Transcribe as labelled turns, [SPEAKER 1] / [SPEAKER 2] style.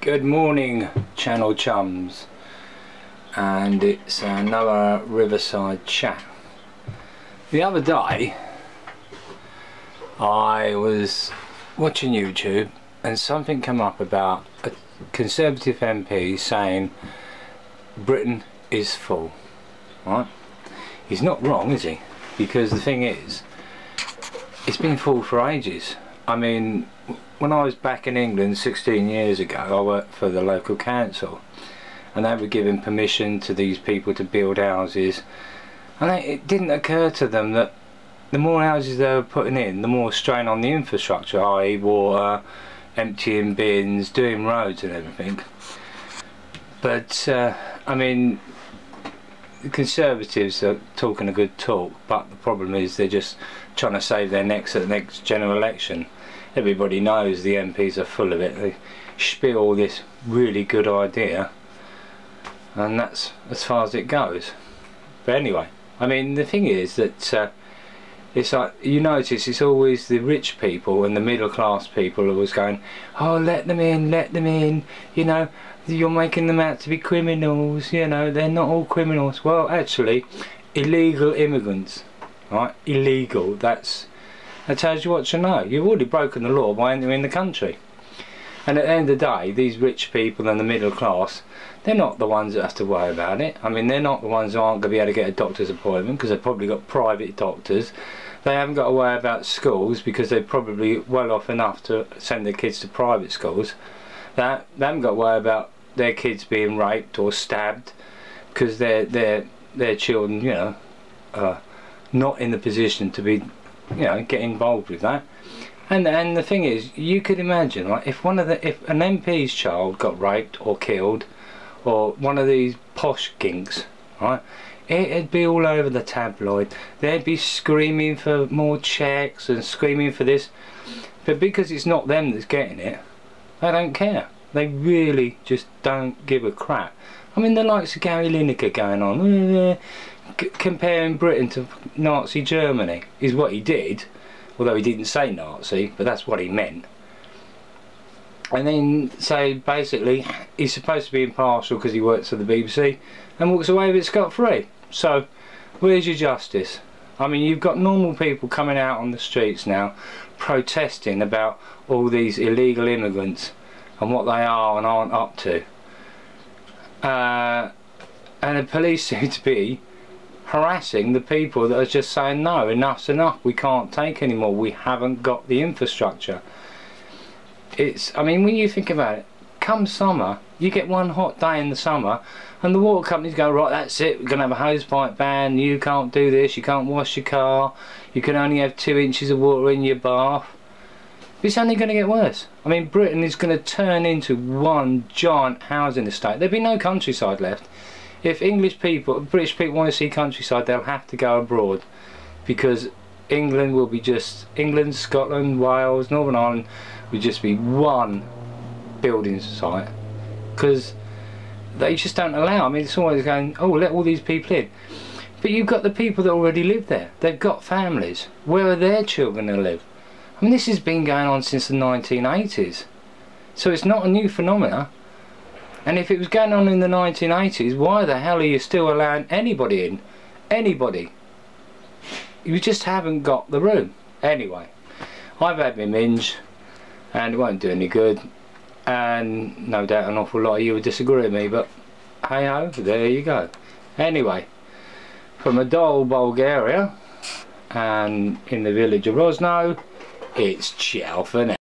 [SPEAKER 1] Good morning, channel chums, and it's another Riverside Chat. The other day I was watching YouTube and something came up about a Conservative MP saying Britain is full. Right? He's not wrong, is he? Because the thing is, it's been full for ages. I mean, when I was back in England 16 years ago, I worked for the local council and they were giving permission to these people to build houses, and it didn't occur to them that the more houses they were putting in, the more strain on the infrastructure, i.e. water, emptying bins, doing roads and everything. But I mean, the Conservatives are talking a good talk, but the problem is they're just trying to save their necks at the next general election. Everybody knows the MPs are full of it. They spill all this really good idea, and that's as far as it goes. But anyway, I mean, the thing is that it's like, you notice it's always the rich people and the middle class people who always going, oh, let them in, you know, you're making them out to be criminals, you know, they're not all criminals. Well, actually, illegal immigrants, right, illegal, that tells you what to know. You've already broken the law by entering the country. And at the end of the day, these rich people and the middle class, they're not the ones that have to worry about it. I mean, they're not the ones who aren't going to be able to get a doctor's appointment because they've probably got private doctors. They haven't got to worry about schools because they're probably well off enough to send their kids to private schools. They haven't got to worry about their kids being raped or stabbed because their children, you know, are not in the position to be, you know, get involved with that. And the thing is, you could imagine, like, if an MP's child got raped or killed, or one of these posh ginks, right, it'd be all over the tabloid. They'd be screaming for more checks and screaming for this, but because it's not them that's getting it, they don't care. They really just don't give a crap. I mean, the likes of Gary Lineker going on, comparing Britain to Nazi Germany is what he did, although he didn't say Nazi, but that's what he meant. And then say basically he's supposed to be impartial because he works for the BBC and walks away with it scot-free. So where's your justice? I mean, you've got normal people coming out on the streets now protesting about all these illegal immigrants and what they are and aren't up to, and the police seem to be harassing the people that are just saying, no, enough's enough, we can't take anymore, we haven't got the infrastructure. I mean, when you think about it, come summer, you get one hot day in the summer and the water companies go, right, that's it, we're going to have a hosepipe ban, you can't do this, you can't wash your car, you can only have 2 inches of water in your bath. It's only going to get worse. I mean, Britain is going to turn into one giant housing estate. There'll be no countryside left. If British people want to see countryside, they'll have to go abroad, because England will be just, England, Scotland, Wales, Northern Ireland will just be one building site, because they just don't allow. I mean, it's always going, oh, let all these people in. But you've got the people that already live there. They've got families. Where are their children going to live? I mean, this has been going on since the 1980s. So it's not a new phenomena. And if it was going on in the 1980s, why the hell are you still allowing anybody in? Anybody. You just haven't got the room. Anyway, I've had my minge, and it won't do any good. And no doubt an awful lot of you would disagree with me, but hey ho, there you go. Anyway, from a dull Bulgaria, and in the village of Rosno, it's ciao for now.